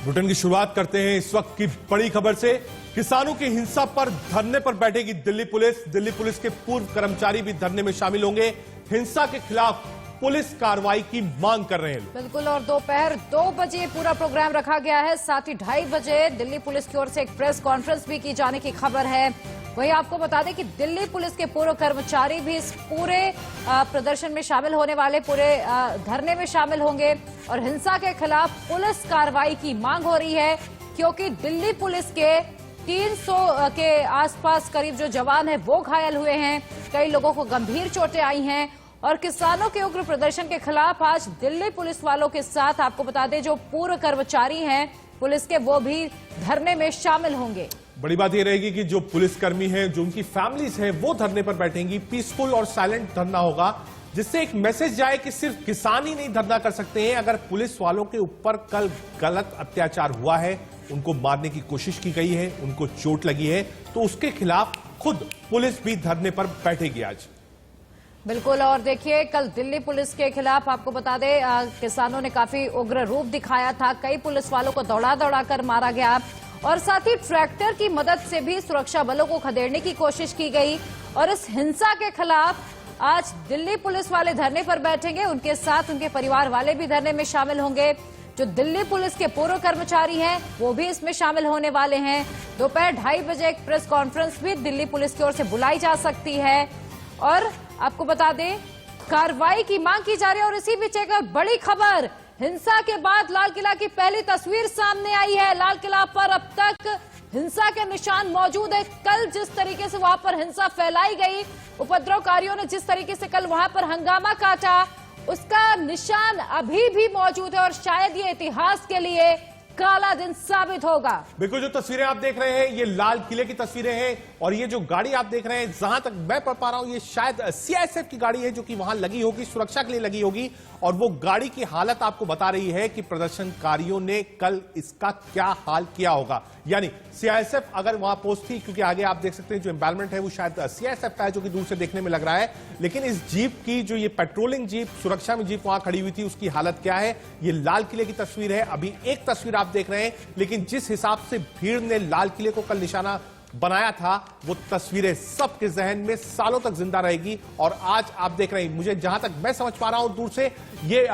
Bulletin की शुरुआत करते हैं इस वक्त की बड़ी खबर से। किसानों की हिंसा पर धरने पर बैठेगी दिल्ली पुलिस। दिल्ली पुलिस के पूर्व कर्मचारी भी धरने में शामिल होंगे। हिंसा के खिलाफ पुलिस कार्रवाई की मांग कर रहे हैं। बिल्कुल, और दोपहर 2 बजे पूरा प्रोग्राम रखा गया है। साथ ही 2:30 बजे दिल्ली पुलिस की ओर से एक प्रेस कॉन्फ्रेंस भी की जाने की खबर है। वहीं आपको बता दें कि दिल्ली पुलिस के पूर्व कर्मचारी भी इस पूरे प्रदर्शन में शामिल होने वाले, पूरे धरने में शामिल होंगे और हिंसा के खिलाफ पुलिस कार्रवाई की मांग हो रही है, क्योंकि दिल्ली पुलिस के 300 के आसपास करीब जो जवान है वो घायल हुए हैं। कई लोगों को गंभीर चोटें आई हैं और किसानों के उग्र प्रदर्शन के खिलाफ आज दिल्ली पुलिस वालों के साथ आपको बता दें जो पूर्व कर्मचारी हैं पुलिस के, वो भी धरने में शामिल होंगे। बड़ी बात यह रहेगी कि जो पुलिसकर्मी हैं, जो उनकी फैमिलीज हैं, वो धरने पर बैठेंगी। पीसफुल और साइलेंट धरना होगा, जिससे एक मैसेज जाए कि सिर्फ किसान ही नहीं धरना कर सकते हैं। अगर पुलिस वालों के ऊपर कल गलत अत्याचार हुआ है, उनको मारने की कोशिश की गई है, उनको चोट लगी है, तो उसके खिलाफ खुद पुलिस भी धरने पर बैठेगी आज। बिल्कुल, और देखिए कल दिल्ली पुलिस के खिलाफ आपको बता दें किसानों ने काफी उग्र रूप दिखाया था। कई पुलिस वालों को दौड़ा दौड़ा कर मारा गया और साथ ही ट्रैक्टर की मदद से भी सुरक्षा बलों को खदेड़ने की कोशिश की गई। और इस हिंसा के खिलाफ आज दिल्ली पुलिस वाले धरने पर बैठेंगे, उनके साथ उनके परिवार वाले भी धरने में शामिल होंगे। जो दिल्ली पुलिस के पूर्व कर्मचारी हैं वो भी इसमें शामिल होने वाले हैं। दोपहर 2:30 बजे एक प्रेस कॉन्फ्रेंस भी दिल्ली पुलिस की ओर से बुलाई जा सकती है और आपको बता दें कार्रवाई की मांग की जा रही है। और इसी बीच एक बड़ी खबर, हिंसा के बाद लाल किला की पहली तस्वीर सामने आई है। लाल किला पर अब तक हिंसा के निशान मौजूद है। कल जिस तरीके से वहां पर हिंसा फैलाई गई, उपद्रवकारियों ने जिस तरीके से कल वहां पर हंगामा काटा, उसका निशान अभी भी मौजूद है और शायद ये इतिहास के लिए काला दिन साबित होगा। बिल्कुल, जो तस्वीरें आप देख रहे हैं ये लाल किले की तस्वीरें हैं और ये जो गाड़ी आप देख रहे हैं, जहां तक मैं पढ़ पा रहा हूं, ये शायद सीआईएसएफ की गाड़ी है जो कि वहां लगी होगी, सुरक्षा के लिए लगी होगी। और वो गाड़ी की हालत आपको बता रही है कि प्रदर्शनकारियों ने कल इसका क्या हाल किया होगा। यानी सीआईएसएफ अगर वहां पोस्ट थी, क्योंकि आगे आप देख सकते हैं जो एम्बैलमेंट है वो शायद सीआईएसएफ का है, जो कि दूर से देखने में लग रहा है। लेकिन इस जीप की, जो ये पेट्रोलिंग जीप, सुरक्षा में जीप वहां खड़ी हुई थी, उसकी हालत क्या है, ये लाल किले की तस्वीर है। अभी एक तस्वीर आप देख रहे हैं, लेकिन जिस हिसाब से भीड़ ने लाल किले को कल निशाना बनाया था, वो तस्वीरें सबके जहन में सालों तक जिंदा रहेगी। और आज आप देख रहे हैं, मुझे जहां तक मैं समझ पा रहा हूं दूर से, ये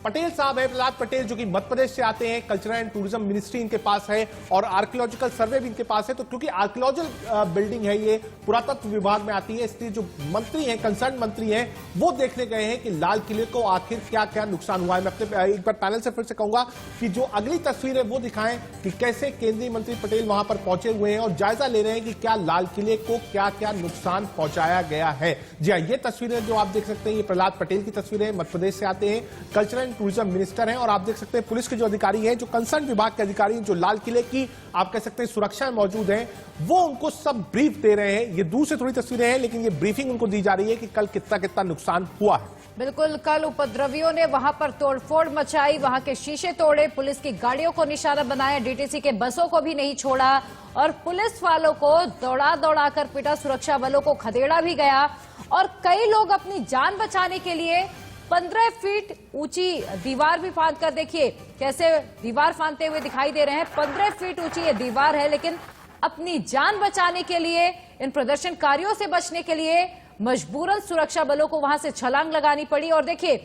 पटेल साहब है, प्रहलाद पटेल, जो कि मध्य प्रदेश से आते हैं। कल्चरल एंड टूरिज्म मिनिस्ट्री इनके पास है और आर्कियोलॉजिकल सर्वे भी इनके पास है। तो क्योंकि आर्कियोलॉजिकल बिल्डिंग है, ये पुरातत्व विभाग में आती है, इसलिए जो मंत्री हैं, कंसर्न मंत्री हैं, वो देखने गए हैं कि लाल किले को आखिर क्या क्या नुकसान हुआ है। मैं अपने एक बार पैनल से फिर से कहूंगा कि जो अगली तस्वीर है वो दिखाएं कि कैसे केंद्रीय मंत्री पटेल वहां पर पहुंचे हुए हैं और जायजा ले रहे हैं कि क्या लाल किले को क्या क्या नुकसान पहुंचाया गया है। जी हाँ, ये तस्वीरें जो आप देख सकते हैं, ये प्रहलाद पटेल की तस्वीरें, मध्य प्रदेश से आते हैं, कल्चरल एंड टूरिज्म मिनिस्टर हैं। और आप देख सकते हैं पुलिस के जो अधिकारी हैं, जो कंसर्न विभाग के अधिकारी हैं, जो लाल किले की आप कह सकते हैं सुरक्षा में मौजूद हैं, वो उनको सब ब्रीफ दे रहे हैं। ये दूर से थोड़ी तस्वीरें हैं, लेकिन ये ब्रीफिंग उनको दी जा रही है कि कल कितना कितना नुकसान हुआ है। बिल्कुल, कल उपद्रवियों ने वहां पर तोड़फोड़ मचाई, वहां के शीशे तोड़े, पुलिस की गाड़ियों को निशाना बनाया, डीटीसी के बसों को भी नहीं छोड़ा और पुलिस वालों को दौड़ा दौड़ा कर पीटा, सुरक्षा बलों को खदेड़ा भी गया। और कई लोग अपनी जान बचाने के लिए 15 फीट ऊंची दीवार भी फांद कर, देखिए कैसे दीवार फांदते हुए दिखाई दे रहे हैं। 15 फीट ऊंची ये दीवार है, लेकिन अपनी जान बचाने के लिए, इन प्रदर्शनकारियों से बचने के लिए मजबूरन सुरक्षा बलों को वहां से छलांग लगानी पड़ी। और देखिए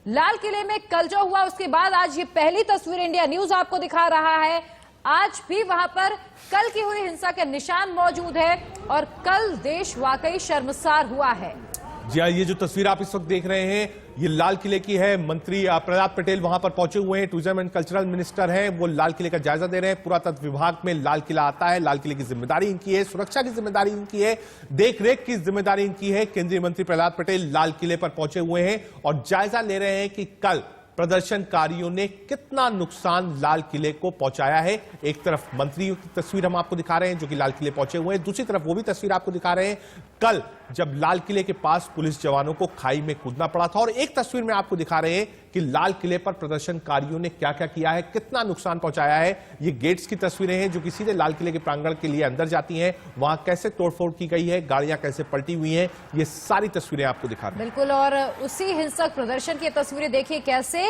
लाल किले में कल जो हुआ, उसके बाद आज ये पहली तस्वीर इंडिया न्यूज आपको दिखा रहा है। आज भी वहां पर कल की हुई हिंसा के निशान मौजूद है और कल देश वाकई शर्मसार हुआ है। जी हाँ, ये जो तस्वीर आप इस वक्त देख रहे हैं, ये लाल किले की है। मंत्री प्रहलाद पटेल वहां पर पहुंचे हुए हैं, टूरिज्म एंड कल्चरल मिनिस्टर हैं, वो लाल किले का जायजा दे रहे हैं। पुरातत्व विभाग में लाल किला आता है, लाल किले की जिम्मेदारी इनकी है, सुरक्षा की जिम्मेदारी इनकी है, देखरेख की जिम्मेदारी इनकी है। केंद्रीय मंत्री प्रहलाद पटेल लाल किले पर पहुंचे हुए हैं और जायजा ले रहे हैं कि कल प्रदर्शनकारियों ने कितना नुकसान लाल किले को पहुंचाया है। एक तरफ मंत्रियों की तस्वीर हम आपको दिखा रहे हैं जो कि लाल किले पहुंचे हुए हैं, दूसरी तरफ वो भी तस्वीर आपको दिखा रहे हैं कल जब लाल किले के पास पुलिस जवानों को खाई में कूदना पड़ा था। और एक तस्वीर में आपको दिखा रहे हैं कि लाल किले पर प्रदर्शनकारियों ने क्या क्या किया है, कितना नुकसान पहुंचाया है। ये गेट्स की तस्वीरें हैं जो कि सीधे लाल किले के प्रांगण के लिए अंदर जाती हैं, वहां कैसे तोड़फोड़ की गई है, गाड़ियां कैसे पलटी हुई हैं, ये सारी तस्वीरें आपको दिखा रहे हैं। बिल्कुल, और उसी हिंसक प्रदर्शन की तस्वीरें देखिए कैसे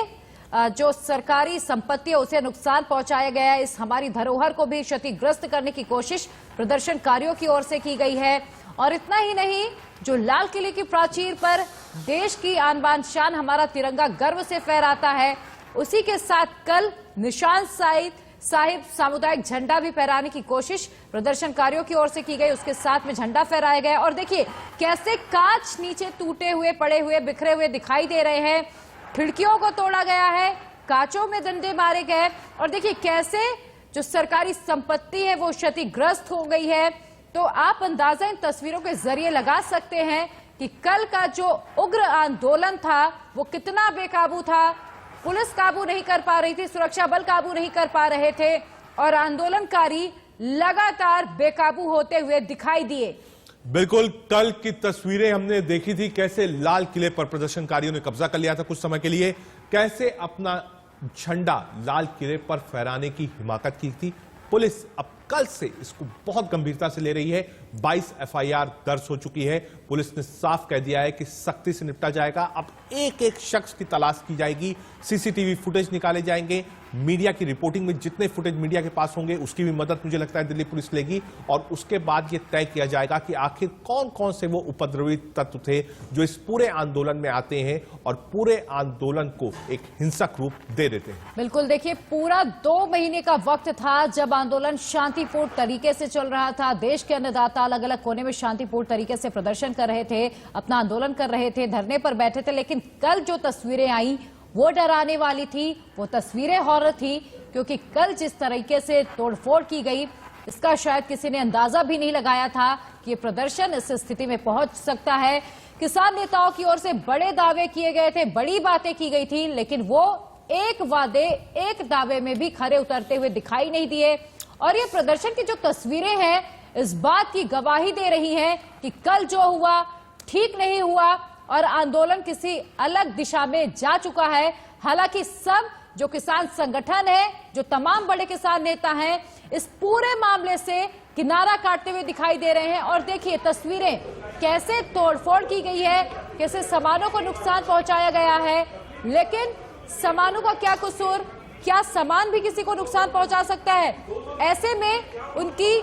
जो सरकारी संपत्ति है उसे नुकसान पहुंचाया गया है। इस हमारी धरोहर को भी क्षतिग्रस्त करने की कोशिश प्रदर्शनकारियों की ओर से की गई है। और इतना ही नहीं, जो लाल किले की प्राचीर पर देश की आन बान शान हमारा तिरंगा गर्व से फहराता है, उसी के साथ कल निशान साहिब सामुदायिक झंडा भी फहराने की कोशिश प्रदर्शनकारियों की ओर से की गई। उसके साथ में झंडा फहराया गया और देखिए कैसे कांच नीचे टूटे हुए, पड़े हुए, बिखरे हुए दिखाई दे रहे हैं। खिड़कियों को तोड़ा गया है, कांचों में डंडे मारे गए और देखिए कैसे जो सरकारी संपत्ति है वो क्षतिग्रस्त हो गई है। तो आप अंदाजा इन तस्वीरों के जरिए लगा सकते हैं कि कल का जो उग्र आंदोलन था वो कितना बेकाबू था। पुलिस काबू नहीं कर पा रही थी, सुरक्षा बल काबू नहीं कर पा रहे थे और आंदोलनकारी लगातार बेकाबू होते हुए दिखाई दिए। बिल्कुल, कल की तस्वीरें हमने देखी थी, कैसे लाल किले पर प्रदर्शनकारियों ने कब्जा कर लिया था कुछ समय के लिए, कैसे अपना झंडा लाल किले पर फहराने की हिमाकत की थी। पुलिस अब कल से इसको बहुत गंभीरता से ले रही है। 22 एफआईआर दर्ज हो चुकी है। पुलिस ने साफ कह दिया है कि सख्ती से निपटा जाएगा। अब एक एक शख्स की तलाश की जाएगी, सीसीटीवी फुटेज निकाले जाएंगे, मीडिया की रिपोर्टिंग में जितने फुटेज मीडिया के पास होंगे उसकी भी मदद मुझे लगता है दिल्ली पुलिस लेगी और उसके बाद यह तय किया जाएगा कि आखिर कौन कौन से वो उपद्रवी तत्व थे जो इस पूरे आंदोलन में आते हैं और पूरे आंदोलन को एक हिंसक रूप दे देते हैं। बिल्कुल, देखिए पूरा 2 महीने का वक्त था जब आंदोलन शांतिपूर्ण तरीके से चल रहा था। देश के अन्नदाता अलग अलग कोने में शांतिपूर्ण तरीके से प्रदर्शन कर रहे थे, अपना आंदोलन कर रहे थे, धरने पर बैठे थे। लेकिन कल जो तस्वीरें आई वो डराने वाली थी, वो तस्वीरें हॉरर थी, क्योंकि कल जिस तरीके से तोड़फोड़ की गई इसका शायद किसी ने अंदाजा भी नहीं लगाया था कि ये प्रदर्शन इस स्थिति में पहुंच सकता है। किसान नेताओं की ओर से बड़े दावे किए गए थे, बड़ी बातें की गई थी, लेकिन वो एक वादे, एक दावे में भी खरे उतरते हुए दिखाई नहीं दिए। और ये प्रदर्शन की जो तस्वीरें हैं इस बात की गवाही दे रही हैं कि कल जो हुआ ठीक नहीं हुआ और आंदोलन किसी अलग दिशा में जा चुका है। हालांकि सब जो किसान संगठन है, जो तमाम बड़े किसान नेता हैं, इस पूरे मामले से किनारा काटते हुए दिखाई दे रहे हैं। और देखिए तस्वीरें कैसे तोड़फोड़ की गई है, कैसे सामानों को नुकसान पहुंचाया गया है। लेकिन सामानों का क्या कसूर? क्या सामान भी किसी को नुकसान पहुंचा सकता है? ऐसे में उनकी,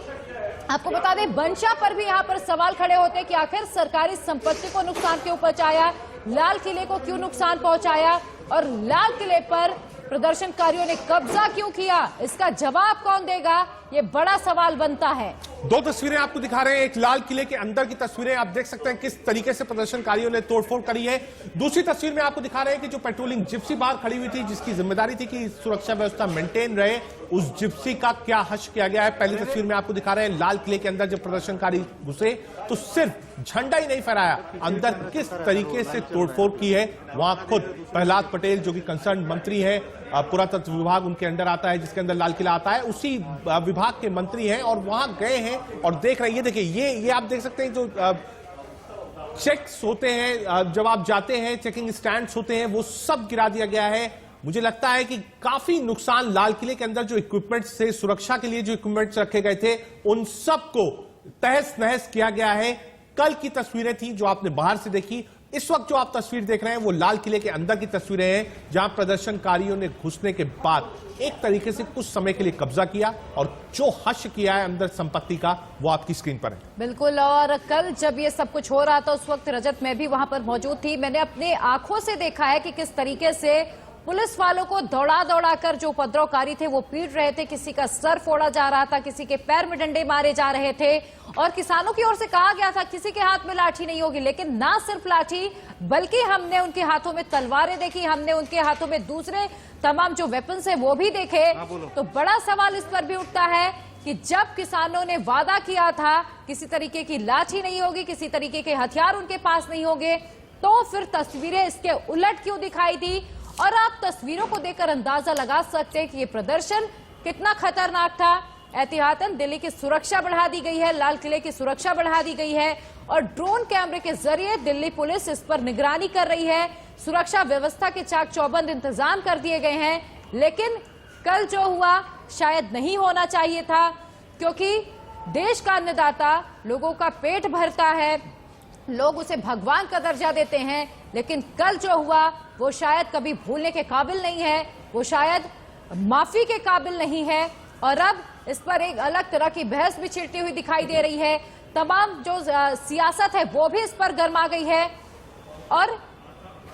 आपको बता दें, मंशा पर भी यहाँ पर सवाल खड़े होते हैं कि आखिर सरकारी संपत्ति को नुकसान क्यों पहुंचाया, लाल किले को क्यों नुकसान पहुंचाया और लाल किले पर प्रदर्शनकारियों ने कब्जा क्यों किया, इसका जवाब कौन देगा, ये बड़ा सवाल बनता है। 2 तस्वीरें आपको दिखा रहे हैं, एक लाल किले के अंदर की तस्वीरें, आप देख सकते हैं किस तरीके से प्रदर्शनकारियों ने तोड़फोड़ करी है। दूसरी तस्वीर में आपको दिखा रहे हैं कि जो पेट्रोलिंग जिप्सी बाहर खड़ी हुई थी, जिसकी जिम्मेदारी थी कि सुरक्षा व्यवस्था मेंटेन रहे, उस जिप्सी का क्या हश्र किया गया है। पहली तस्वीर में आपको दिखा रहे हैं लाल किले के अंदर जब प्रदर्शनकारी घुसे तो सिर्फ झंडा ही नहीं फहराया, अंदर किस तरीके से तोड़फोड़ की है। वहां खुद प्रहलाद पटेल जो कि कंसर्न मंत्री है, पुरातत्व विभाग उनके अंडर आता है, जिसके अंदर लाल किला आता है, उसी विभाग के मंत्री हैं और वहां गए हैं और देख रहे हैं। ये देखिए, ये आप देख सकते हैं जो चेक्स होते हैं, जब आप जाते हैं चेकिंग स्टैंड्स होते हैं, वो सब गिरा दिया गया है। मुझे लगता है कि काफी नुकसान, लाल किले के अंदर जो इक्विपमेंट्स थे, सुरक्षा के लिए जो इक्विपमेंट्स रखे गए थे, उन सबको तहस नहस किया गया है। कल की तस्वीरें थी जो आपने बाहर से देखी। इस वक्त जो आप तस्वीर देख रहे हैं वो लाल किले के अंदर की तस्वीरें हैं, जहां प्रदर्शनकारियों ने घुसने के बाद एक तरीके से कुछ समय के लिए कब्जा किया और जो हश्र किया है अंदर संपत्ति का, वो आपकी स्क्रीन पर है। बिल्कुल, और कल जब ये सब कुछ हो रहा था उस वक्त रजत मैं भी वहां पर मौजूद थी। मैंने अपने आंखों से देखा है कि किस तरीके से पुलिस वालों को दौड़ा दौड़ा कर जो उपद्रवकारी थे वो पीट रहे थे, किसी का सर फोड़ा जा रहा था, किसी के पैर में डंडे मारे जा रहे थे। और किसानों की ओर से कहा गया था किसी के हाथ में लाठी नहीं होगी, लेकिन ना सिर्फ लाठी बल्कि हमने उनके हाथों में तलवारें देखी, हमने उनके हाथों में दूसरे तमाम जो वेपन्स है वो भी देखे। तो बड़ा सवाल इस पर भी उठता है कि जब किसानों ने वादा किया था किसी तरीके की लाठी नहीं होगी, किसी तरीके के हथियार उनके पास नहीं होंगे, तो फिर तस्वीरें इसके उलट क्यों दिखाई दी। और आप तस्वीरों को देखकर अंदाजा लगा सकते हैं कि ये प्रदर्शन कितना खतरनाक था। एहतियातन दिल्ली की सुरक्षा बढ़ा दी गई है, लाल किले की सुरक्षा बढ़ा दी गई है और ड्रोन कैमरे के जरिए दिल्ली पुलिस इस पर निगरानी कर रही है। सुरक्षा व्यवस्था के चाक चौबंद इंतजाम कर दिए गए हैं। लेकिन कल जो हुआ शायद नहीं होना चाहिए था, क्योंकि देश का अन्नदाता लोगों का पेट भरता है, लोग उसे भगवान का दर्जा देते हैं, लेकिन कल जो हुआ वो शायद कभी भूलने के काबिल नहीं है, वो शायद माफी के काबिल नहीं है। और अब इस पर एक अलग तरह की बहस भी छिड़ती हुई दिखाई दे रही है। तमाम जो सियासत है वो भी इस पर गर्मा गई है। और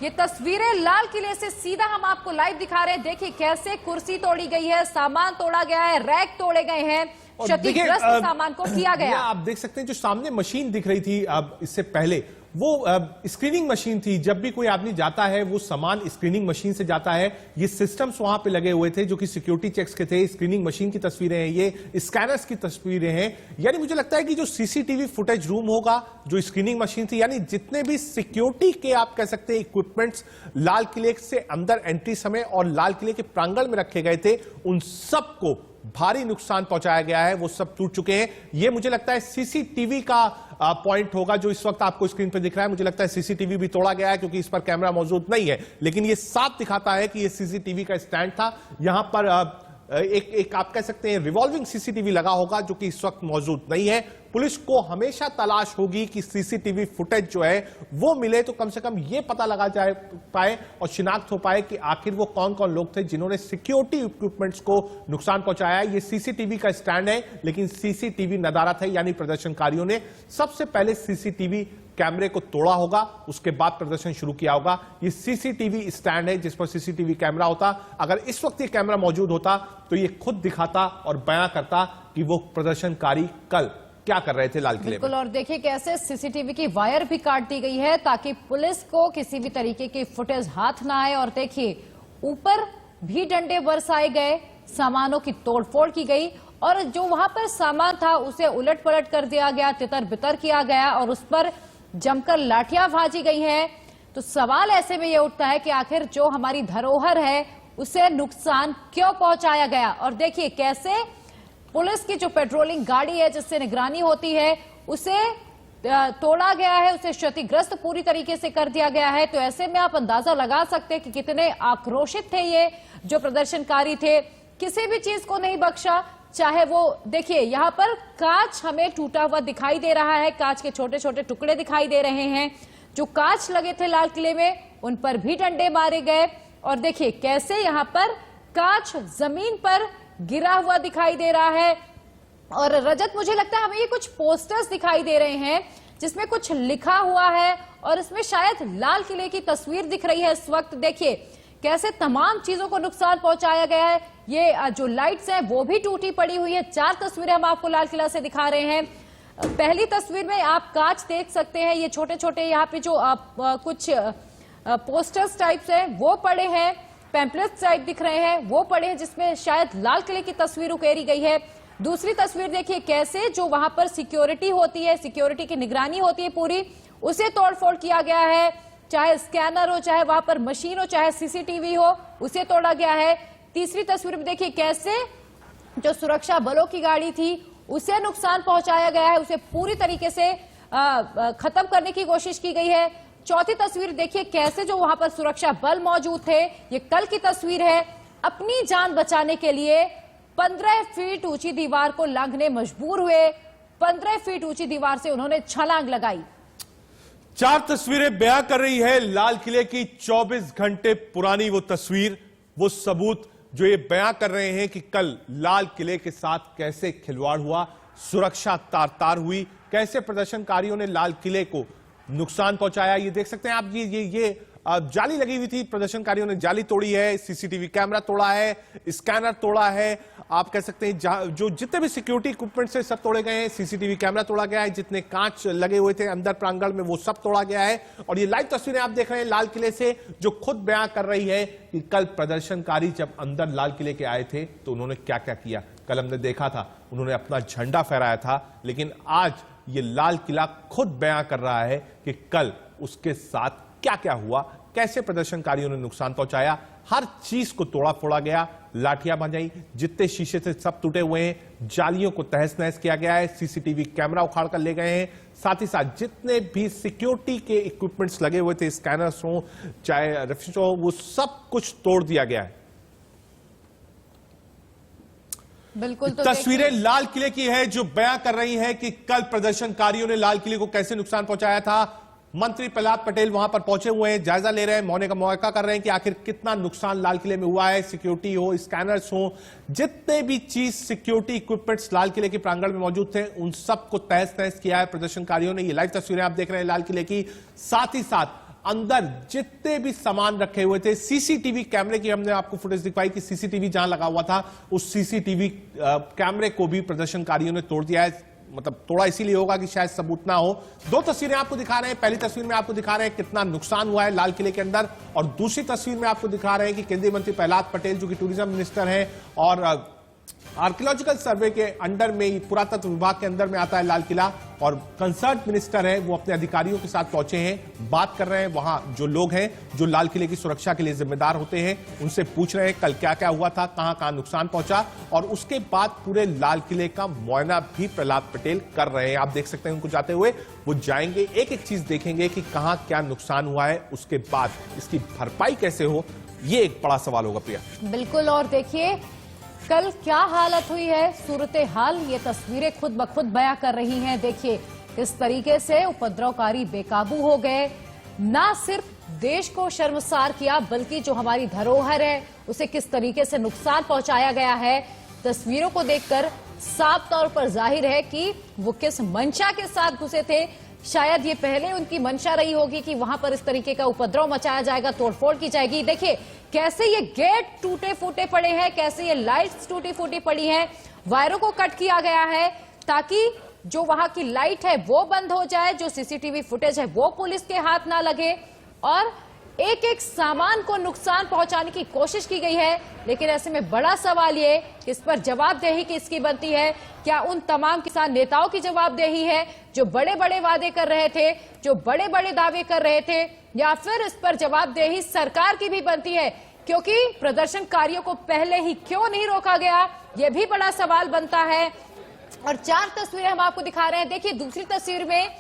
ये तस्वीरें लाल किले से सीधा हम आपको लाइव दिखा रहे हैं। देखिए कैसे कुर्सी तोड़ी गई है, सामान तोड़ा गया है, रैक तोड़े गए हैं, क्षतिग्रस्त सामान को किया गया। आप देख सकते हैं जो सामने मशीन दिख रही थी अब इससे पहले, वो स्क्रीनिंग मशीन थी। जब भी कोई आदमी जाता है वो सामान स्क्रीनिंग मशीन से जाता है। ये सिस्टम्स वहां पे लगे हुए थे जो कि सिक्योरिटी चेक्स के थे। स्क्रीनिंग मशीन की तस्वीरें हैं, ये स्कैनर्स की तस्वीरें हैं। यानी मुझे लगता है कि जो सीसीटीवी फुटेज रूम होगा, जो स्क्रीनिंग मशीन थी, यानी जितने भी सिक्योरिटी के आप कह सकते हैं इक्विपमेंट्स लाल किले से अंदर एंट्री समय और लाल किले के प्रांगण में रखे गए थे, उन सबको भारी नुकसान पहुंचाया गया है। वो सब टूट चुके हैं। ये मुझे लगता है सीसीटीवी का पॉइंट होगा जो इस वक्त आपको स्क्रीन पर दिख रहा है। मुझे लगता है सीसीटीवी भी तोड़ा गया है क्योंकि इस पर कैमरा मौजूद नहीं है, लेकिन ये साफ दिखाता है कि ये सीसीटीवी का स्टैंड था। यहां पर एक आप कह सकते हैं रिवॉल्विंग सीसीटीवी लगा होगा जो कि इस वक्त मौजूद नहीं है। पुलिस को हमेशा तलाश होगी कि सीसीटीवी फुटेज जो है वो मिले तो कम से कम ये पता लगा जाए पाए और शिनाख्त हो पाए कि आखिर वो कौन कौन लोग थे जिन्होंने सिक्योरिटी इक्विपमेंट्स को नुकसान पहुंचाया। ये सीसीटीवी का स्टैंड है, लेकिन सीसीटीवी नदारत है, यानी प्रदर्शनकारियों ने सबसे पहले सीसीटीवी कैमरे को तोड़ा होगा, उसके बाद प्रदर्शन शुरू किया होगा। ये सीसीटीवी स्टैंड है जिस पर सीसीटीवी कैमरा होता। अगर इस वक्त ये कैमरा मौजूद होता तो ये खुद दिखाता और बयां करता कि वो प्रदर्शनकारी कल क्या कर रहे थे लाल किले में। बिल्कुल। और देखिए कैसे सीसीटीवी की वायर भी काट दी गई है ताकि पुलिस को किसी भी तरीके की फुटेज हाथ ना आए। और देखिए ऊपर भी डंडे बरसाए गए, सामानों की तोड़फोड़ की गई और जो वहां पर सामान था उसे उलट पलट कर दिया गया, तितर बितर किया गया और उस पर जमकर लाठियां भाजी गई हैं। तो सवाल ऐसे में ये उठता है कि आखिर जो हमारी धरोहर है उसे नुकसान क्यों पहुंचाया गया। और देखिए कैसे पुलिस की जो पेट्रोलिंग गाड़ी है जिससे निगरानी होती है उसे तोड़ा गया है, उसे क्षतिग्रस्त पूरी तरीके से कर दिया गया है। तो ऐसे में आप अंदाजा लगा सकते हैं कि कितने आक्रोशित थे ये जो प्रदर्शनकारी थे। किसी भी चीज को नहीं बख्शा, चाहे वो देखिए यहां पर कांच हमें टूटा हुआ दिखाई दे रहा है, कांच के छोटे छोटे टुकड़े दिखाई दे रहे हैं। जो कांच लगे थे लाल किले में उन पर भी डंडे मारे गए और देखिए कैसे यहां पर कांच जमीन पर गिरा हुआ दिखाई दे रहा है। और रजत मुझे लगता है हमें ये कुछ पोस्टर्स दिखाई दे रहे हैं जिसमें कुछ लिखा हुआ है और इसमें शायद लाल किले की तस्वीर दिख रही है इस वक्त। देखिए कैसे तमाम चीजों को नुकसान पहुंचाया गया है। ये जो लाइट्स हैं वो भी टूटी पड़ी हुई है। 4 तस्वीरें हम आपको लाल किला से दिखा रहे हैं। पहली तस्वीर में आप कांच देख सकते हैं, ये छोटे छोटे यहाँ पे जो कुछ पोस्टर्स टाइप्स हैं वो पड़े हैं, पैम्पलेट्स टाइप दिख रहे हैं वो पड़े हैं जिसमें शायद लाल किले की तस्वीर उकेरी गई है। दूसरी तस्वीर देखिए कैसे जो वहां पर सिक्योरिटी होती है, सिक्योरिटी की निगरानी होती है पूरी, उसे तोड़फोड़ किया गया है। चाहे स्कैनर हो, चाहे वहां पर मशीन हो, चाहे सीसीटीवी हो, उसे तोड़ा गया है। तीसरी तस्वीर में देखिए कैसे जो सुरक्षा बलों की गाड़ी थी उसे नुकसान पहुंचाया गया है, उसे पूरी तरीके से खत्म करने की कोशिश की गई है। चौथी तस्वीर देखिए कैसे जो वहां पर सुरक्षा बल मौजूद थे, ये कल की तस्वीर है, अपनी जान बचाने के लिए 15 फीट ऊंची दीवार को लांघने मजबूर हुए। 15 फीट ऊंची दीवार से उन्होंने छलांग लगाई। 4 तस्वीरें बयां कर रही है लाल किले की 24 घंटे पुरानी वो तस्वीर, वो सबूत जो ये बयां कर रहे हैं कि कल लाल किले के साथ कैसे खिलवाड़ हुआ, सुरक्षा तार तार हुई, कैसे प्रदर्शनकारियों ने लाल किले को नुकसान पहुंचाया। ये देख सकते हैं आप, ये जाली लगी हुई थी, प्रदर्शनकारियों ने जाली तोड़ी है, सीसीटीवी कैमरा तोड़ा है, स्कैनर तोड़ा है, आप कह सकते हैं जो जितने भी सिक्योरिटी इक्विपमेंट से सब तोड़े गए हैं, सीसीटीवी कैमरा तोड़ा गया है, जितने कांच लगे हुए थे अंदर प्रांगण में वो सब तोड़ा गया है। और ये लाइव तस्वीरें आप देख रहे हैं लाल किले से जो खुद बयां कर रही है कि कल प्रदर्शनकारी जब अंदर लाल किले के आए थे तो उन्होंने क्या क्या किया। कल हमने देखा था उन्होंने अपना झंडा फहराया था, लेकिन आज ये लाल किला खुद बयां कर रहा है कि कल उसके साथ क्या क्या हुआ, कैसे प्रदर्शनकारियों ने नुकसान पहुंचाया। हर चीज को तोड़ा फोड़ा गया, लाठियां बजाई, जितने शीशे थे सब टूटे हुए हैं, जालियों को तहस नहस किया गया है, सीसीटीवी कैमरा उखाड़ कर ले गए हैं। साथ ही साथ जितने भी सिक्योरिटी के इक्विपमेंट्स लगे हुए थे, स्कैनर्स हो चाहे रेफ्रिजरेटर हो, वो सब कुछ तोड़ दिया गया है। बिल्कुल। तो तस्वीरें लाल किले की है जो बयां कर रही है कि कल प्रदर्शनकारियों ने लाल किले को कैसे नुकसान पहुंचाया था। मंत्री प्रहलाद पटेल वहां पर पहुंचे हुए हैं, जायजा ले रहे हैं, मौने का मौका कर रहे हैं कि आखिर कितना नुकसान लाल किले में हुआ है। सिक्योरिटी हो, स्कैनर्स हो, जितने भी चीज सिक्योरिटी इक्विपमेंट्स लाल किले के प्रांगण में मौजूद थे, उन सबको तहस नहस किया है प्रदर्शनकारियों ने। ये लाइव तस्वीरें आप देख रहे हैं लाल किले की। साथ ही साथ अंदर जितने भी सामान रखे हुए थे, सीसीटीवी कैमरे की हमने आपको फुटेज दिखाई कि सीसीटीवी जहां लगा हुआ था, उस सीसीटीवी कैमरे को भी प्रदर्शनकारियों ने तोड़ दिया है। मतलब तोड़ा इसीलिए होगा कि शायद सबूत ना हो। दो तस्वीरें आपको दिखा रहे हैं। पहली तस्वीर में आपको दिखा रहे हैं कितना नुकसान हुआ है लाल किले के अंदर, और दूसरी तस्वीर में आपको दिखा रहे हैं कि केंद्रीय मंत्री प्रहलाद पटेल जो कि टूरिज्म मिनिस्टर हैं और आर्कियोलॉजिकल सर्वे के अंडर में, पुरातत्व विभाग के अंदर में आता है लाल किला, और कंसर्न मिनिस्टर है वो अपने अधिकारियों के साथ पहुंचे हैं, बात कर रहे हैं। वहां जो लोग हैं जो लाल किले की सुरक्षा के लिए जिम्मेदार होते हैं, उनसे पूछ रहे हैं कल क्या क्या हुआ था, कहां कहां नुकसान पहुंचा, और उसके बाद पूरे लाल किले का मुआयना भी प्रहलाद पटेल कर रहे हैं। आप देख सकते हैं उनको जाते हुए, वो जाएंगे, एक एक चीज देखेंगे कि कहां क्या नुकसान हुआ है, उसके बाद इसकी भरपाई कैसे हो, ये एक बड़ा सवाल होगा। प्रिया, बिल्कुल। और देखिए कल क्या हालत हुई है, सूरत हाल ये तस्वीरें खुद ब खुद बयां कर रही हैं। देखिए किस तरीके से उपद्रवकारी बेकाबू हो गए, ना सिर्फ देश को शर्मसार किया बल्कि जो हमारी धरोहर है उसे किस तरीके से नुकसान पहुंचाया गया है। तस्वीरों को देखकर साफ तौर पर जाहिर है कि वो किस मंशा के साथ घुसे थे। शायद ये पहले उनकी मंशा रही होगी कि वहां पर इस तरीके का उपद्रव मचाया जाएगा, तोड़फोड़ की जाएगी। देखिए कैसे ये गेट टूटे फूटे पड़े हैं, कैसे ये लाइट्स टूटी फूटी पड़ी हैं, वायरों को कट किया गया है ताकि जो वहां की लाइट है वो बंद हो जाए, जो सीसीटीवी फुटेज है वो पुलिस के हाथ ना लगे, और एक एक सामान को नुकसान पहुंचाने की कोशिश की गई है। लेकिन ऐसे में बड़ा सवाल ये कि इस पर जवाबदेही किसकी बनती है? क्या उन तमाम किसान नेताओं की जवाबदेही है जो बड़े बड़े वादे कर रहे थे, जो बड़े बड़े दावे कर रहे थे, या फिर इस पर जवाबदेही सरकार की भी बनती है? क्योंकि प्रदर्शनकारियों को पहले ही क्यों नहीं रोका गया, यह भी बड़ा सवाल बनता है। और 4 तस्वीरें हम आपको दिखा रहे हैं। देखिए दूसरी तस्वीर में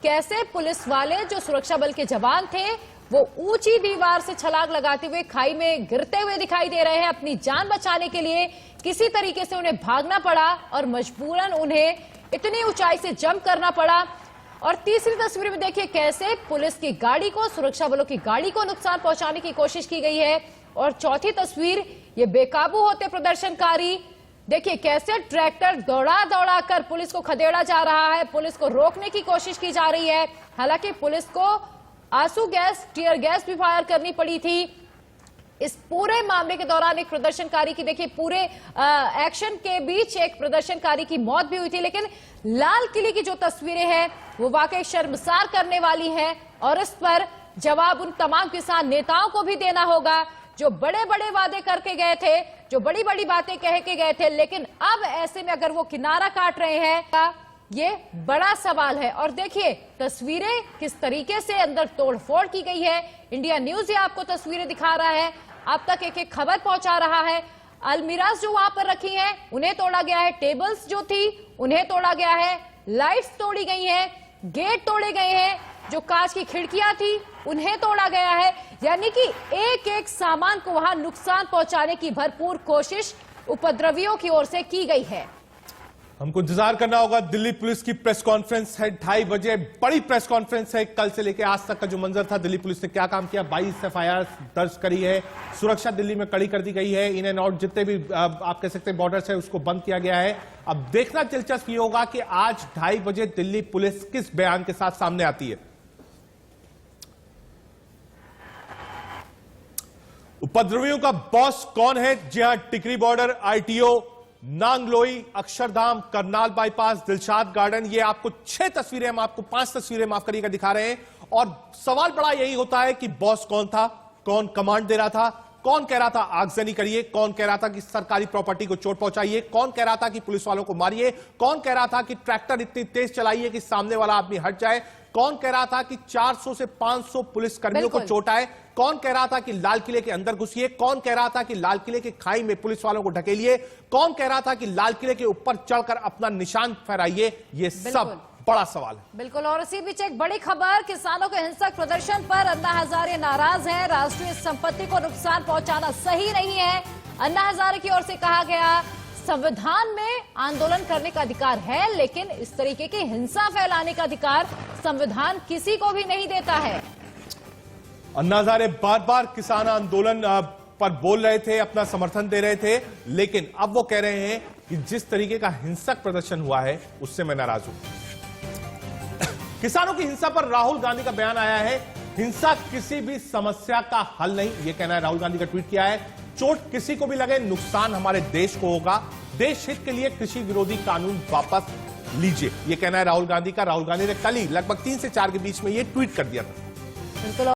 कैसे पुलिस वाले जो सुरक्षा बल के जवान थे वो ऊंची दीवार से छलांग लगाते हुए खाई में गिरते हुए दिखाई दे रहे हैं। अपनी जान बचाने के लिए किसी तरीके से उन्हें भागना पड़ा और मजबूरन उन्हें इतनी ऊंचाई से जंप करना पड़ा। और तीसरी तस्वीर में देखिए कैसे पुलिस की गाड़ी को, सुरक्षा बलों की गाड़ी को नुकसान पहुंचाने की कोशिश की गई है। और चौथी तस्वीर, ये बेकाबू होते प्रदर्शनकारी, देखिए कैसे ट्रैक्टर दौड़ा दौड़ा कर पुलिस को खदेड़ा जा रहा है, पुलिस को रोकने की कोशिश की जा रही है। हालांकि पुलिस को आंसू गैस, टीयर गैस भी फायर करनी पड़ी थी। इस पूरे मामले के दौरान एक प्रदर्शनकारी की, देखिए पूरे एक्शन के बीच एक प्रदर्शनकारी की मौत भी हुई थी। लेकिन लाल किले की जो तस्वीरें हैं वो वाकई शर्मसार करने वाली हैं, और इस पर जवाब उन तमाम किसान नेताओं को भी देना होगा जो बड़े बड़े वादे करके गए थे, जो बड़ी बड़ी बातें कह के गए थे, लेकिन अब ऐसे में अगर वो किनारा काट रहे हैं, ये बड़ा सवाल है। और देखिए तस्वीरें किस तरीके से अंदर तोड़फोड़ की गई है। इंडिया न्यूज ये आपको तस्वीरें दिखा रहा है, आप तक एक एक खबर पहुंचा रहा है। अलमीराज जो वहां पर रखी हैं उन्हें तोड़ा गया है, टेबल्स जो थी उन्हें तोड़ा गया है, लाइट्स तोड़ी गई हैं, गेट तोड़े गए हैं, जो कांच की खिड़कियां थी उन्हें तोड़ा गया है। यानी कि एक एक सामान को वहां नुकसान पहुंचाने की भरपूर कोशिश उपद्रवियों की ओर से की गई है। हमको इंतजार करना होगा। दिल्ली पुलिस की प्रेस कॉन्फ्रेंस है 2:30 बजे, बड़ी प्रेस कॉन्फ्रेंस है। कल से लेकर आज तक का जो मंजर था, दिल्ली पुलिस ने क्या काम किया, 22 FIR दर्ज करी है, सुरक्षा दिल्ली में कड़ी कर दी गई है, इन एंड आउट जितने भी आप कह सकते हैं बॉर्डर्स है उसको बंद किया गया है। अब देखना दिलचस्प ये होगा कि आज 2:30 बजे दिल्ली पुलिस किस बयान के साथ सामने आती है। उपद्रवियों का बॉस कौन है? जी हां, Tikri border, ITO, Nangloi, Akshardham, Karnal bypass, Dilshad Garden. ये आपको 6 तस्वीरें, हम आपको 5 तस्वीरें माफ करिएगा दिखा रहे हैं। और सवाल बड़ा यही होता है कि बॉस कौन था, कौन कमांड दे रहा था, कौन कह रहा था आगजनी करिए, कौन कह रहा था कि सरकारी प्रॉपर्टी को चोट पहुंचाइए, कौन कह रहा था कि पुलिस वालों को मारिए, कौन कह रहा था कि ट्रैक्टर इतनी तेज चलाइए कि सामने वाला आदमी हट जाए, कौन कह रहा था कि 400 से 500 पुलिस कर्मियों को चोट आए, कौन कह रहा था कि लाल किले के अंदर घुसिए, कौन कह रहा था कि लाल किले के खाई में पुलिस वालों को ढकेलिए, कौन कह रहा था कि लाल किले के ऊपर चढ़कर अपना निशान फहराइए। ये सब बड़ा सवाल है। बिल्कुल। और इसी बीच एक बड़ी खबर, किसानों के हिंसक प्रदर्शन पर अन्ना हजारे नाराज हैं। राष्ट्रीय संपत्ति को नुकसान पहुंचाना सही नहीं है। अन्ना हजारे की ओर से कहा गया, संविधान में आंदोलन करने का अधिकार है, लेकिन इस तरीके की हिंसा फैलाने का अधिकार संविधान किसी को भी नहीं देता है। अन्ना हजारे बार बार किसान आंदोलन पर बोल रहे थे, अपना समर्थन दे रहे थे, लेकिन अब वो कह रहे हैं कि जिस तरीके का हिंसक प्रदर्शन हुआ है उससे मैं नाराज हूं। किसानों की हिंसा पर राहुल गांधी का बयान आया है। हिंसा किसी भी समस्या का हल नहीं, यह कहना है राहुल गांधी का ट्वीट किया है। चोट किसी को भी लगे, नुकसान हमारे देश को होगा। देश हित के लिए कृषि विरोधी कानून वापस लीजिए, यह कहना है राहुल गांधी का। राहुल गांधी ने कल ही लगभग 3 से 4 के बीच में यह ट्वीट कर दिया था। बिल्कुल।